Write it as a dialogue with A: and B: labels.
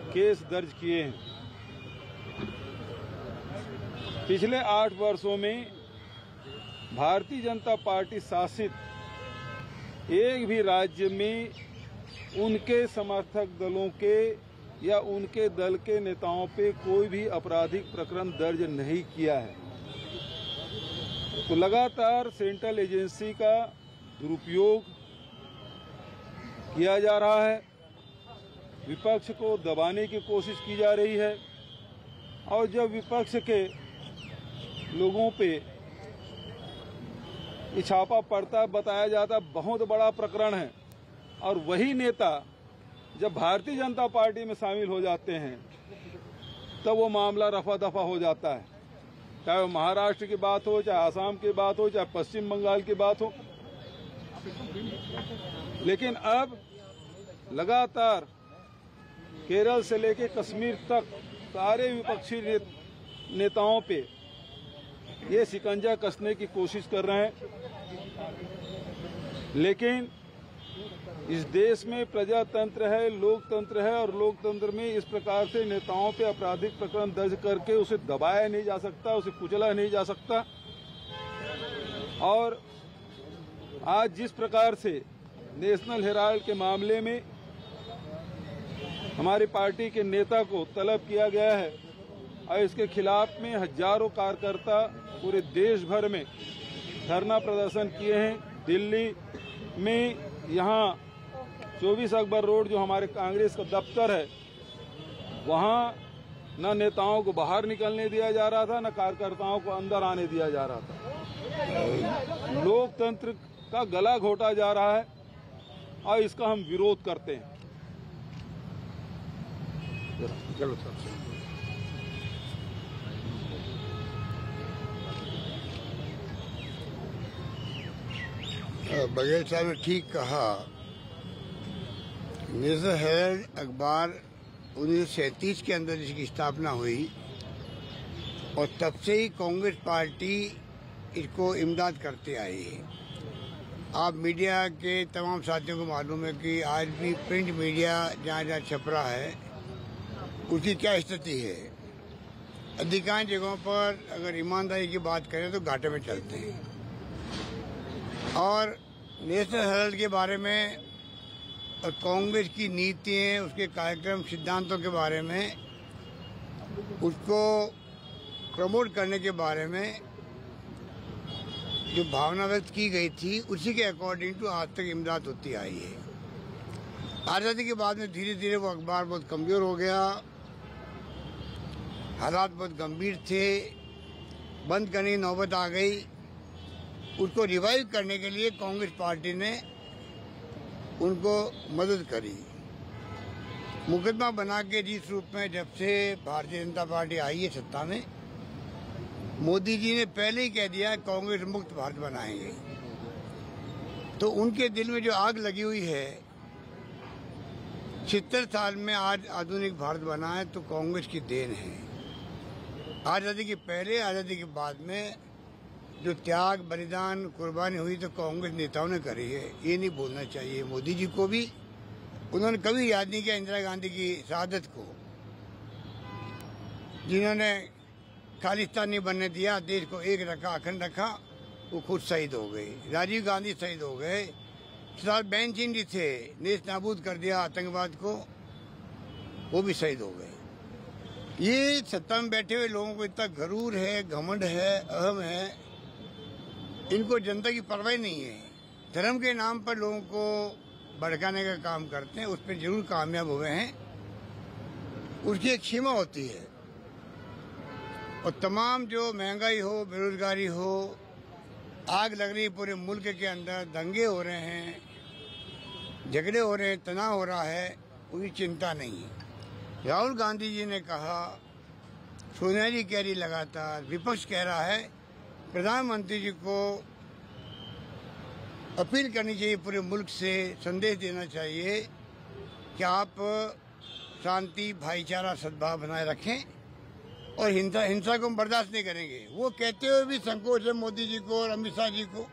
A: Case दर्ज किए हैं। पिछले 8 वर्षों में भारतीय जनता पार्टी शासित एक भी राज्य में उनके समर्थक दलों के या उनके दल के नेताओं पे कोई भी आपराधिक प्रकरण दर्ज नहीं किया है। तो लगातार सेंट्रल एजेंसी का दुरुपयोग किया जा रहा है, विपक्ष को दबाने की कोशिश की जा रही है। और जब विपक्ष के लोगों पे छापा पड़ता बताया जाता बहुत बड़ा प्रकरण है, और वही नेता जब भारतीय जनता पार्टी में शामिल हो जाते हैं तब वो मामला रफा दफा हो जाता है। चाहे वो महाराष्ट्र की बात हो, चाहे आसाम की बात हो, चाहे पश्चिम बंगाल की बात हो। लेकिन अब लगातार केरल से लेकर कश्मीर तक सारे विपक्षी नेताओं पे ये शिकंजा कसने की कोशिश कर रहे हैं। लेकिन इस देश में प्रजातंत्र है, लोकतंत्र है, और लोकतंत्र में इस प्रकार से नेताओं पे आपराधिक प्रकरण दर्ज करके उसे दबाया नहीं जा सकता, उसे कुचला नहीं जा सकता। और आज जिस प्रकार से नेशनल हेराल्ड के मामले में हमारी पार्टी के नेता को तलब किया गया है और इसके खिलाफ में हजारों कार्यकर्ता पूरे देश भर में धरना प्रदर्शन किए हैं। दिल्ली में यहाँ 24 अकबर रोड जो हमारे कांग्रेस का दफ्तर है, वहाँ न नेताओं को बाहर निकलने दिया जा रहा था, न कार्यकर्ताओं को अंदर आने दिया जा रहा था। लोकतंत्र का गला घोटा जा रहा है और इसका हम विरोध करते हैं। चलो सर।
B: बघेल साहब ने ठीक कहा। नेशनल हेराल्ड अखबार 1937 के अंदर इसकी स्थापना हुई और तब से ही कांग्रेस पार्टी इसको इमदाद करते आई है। आप मीडिया के तमाम साथियों को मालूम है कि आज भी प्रिंट मीडिया जहाँ जहाँ छप रहा है उसकी क्या स्थिति है। अधिकांश जगहों पर अगर ईमानदारी की बात करें तो घाटे में चलते हैं। और नेशनल हेराल्ड के बारे में और कांग्रेस की नीतियाँ, उसके कार्यक्रम, सिद्धांतों के बारे में, उसको प्रमोट करने के बारे में जो भावना व्यक्त की गई थी उसी के अकॉर्डिंग टू आज तक इमदाद होती आई है। आज़ादी के बाद में धीरे धीरे वो अखबार बहुत कमजोर हो गया, हालात बहुत गंभीर थे, बंद करने की नौबत आ गई। उसको रिवाइव करने के लिए कांग्रेस पार्टी ने उनको मदद करी। मुकदमा बना के जिस रूप में जब से भारतीय जनता पार्टी आई है सत्ता में, मोदी जी ने पहले ही कह दिया कांग्रेस मुक्त भारत बनाएंगे। तो उनके दिल में जो आग लगी हुई है, 70 साल में आज आधुनिक भारत बना है तो कांग्रेस की देन है। आज़ादी के पहले, आज़ादी के बाद में जो त्याग, बलिदान, कुर्बानी हुई तो कांग्रेस नेताओं ने करी है। ये नहीं भूलना चाहिए मोदी जी को भी। उन्होंने कभी याद नहीं किया इंदिरा गांधी की शहादत को, जिन्होंने खालिस्तान नहीं बनने दिया, देश को एक रखा, अखंड रखा। वो खुद शहीद हो गए। राजीव गांधी शहीद हो गए। सरदार बहन सिंह जी थे, नेश नाबूद कर दिया आतंकवाद को, वो भी शहीद हो गए। ये सत्ता में बैठे हुए लोगों को इतना गरूर है, घमंड है, अहम है, इनको जनता की परवाह नहीं है। धर्म के नाम पर लोगों को भड़काने का काम करते हैं, उस पर जरूर कामयाब हुए हैं। उसकी एक सीमा होती है। और तमाम जो महंगाई हो, बेरोजगारी हो, आग लग रही है पूरे मुल्क के अंदर, दंगे हो रहे हैं, झगड़े हो रहे हैं, तनाव हो रहा है, उसकी चिंता नहीं है। राहुल गांधी जी ने कहा, सोनिया जी कह रही लगातार, विपक्ष कह रहा है, प्रधानमंत्री जी को अपील करनी चाहिए, पूरे मुल्क से संदेश देना चाहिए कि आप शांति, भाईचारा, सद्भाव बनाए रखें और हिंसा को हम बर्दाश्त नहीं करेंगे। वो कहते हुए भी संकोच है मोदी जी को और अमित शाह जी को।